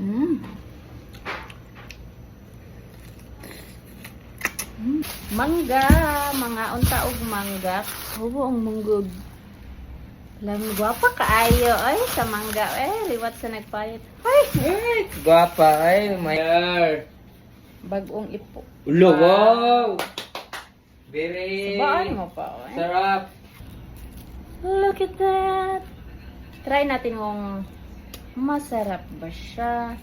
Mm. Mangga, mga unta og mangga. Oo, ang munggod. Alam, gwapa kaayo ay sa mangga liwat sa nagpayat. Ay, gwapa ay, mayar. Bagong ipo. Ulo, wow! Very Sabaan mo pa, sarap. Look at that. Try natin kung masarap ba siya.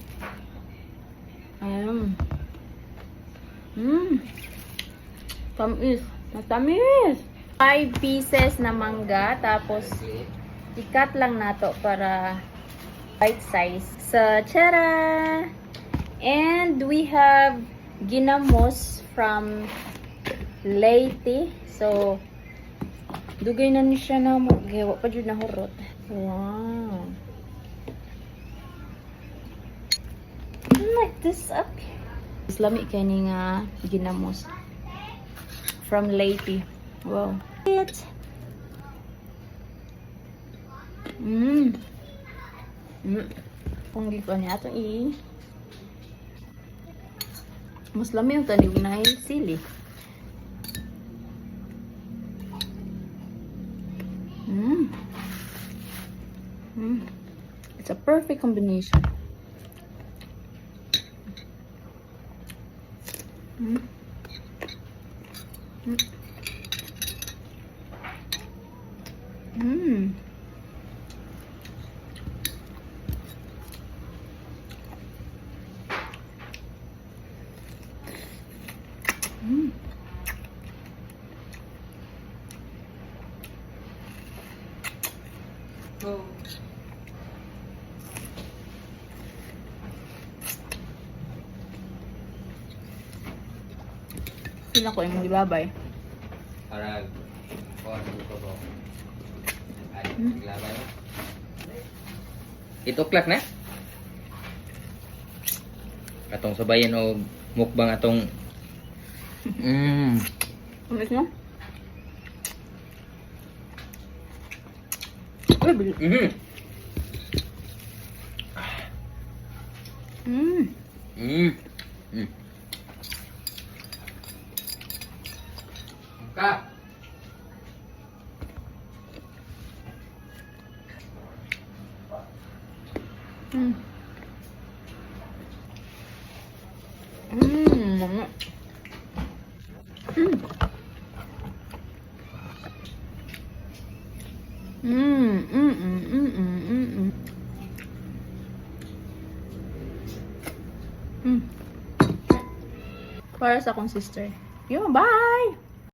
Ayun. Tamis. Matamis. 5 pieces na mangga. Tapos, ikat lang nato para bite size. So, tara! And we have ginamos from Leyte. So, dugay na ni siya na mo. Gawa pa dyan na hurot. Wow. I like this up. Islami kay ni nga ginamos. From Leyte. Wow. Kung giko niya ito mas lami yung tanig na sili. It's a perfect combination. Oh. Sila ko yung ibabay. Para ko po. Ay, naglabay. 8 o'clock na? Atong sabayan o mukbang atong Umis mo? Uy, bilis. Ka. Mga. Para sa akong sister. Yo, bye!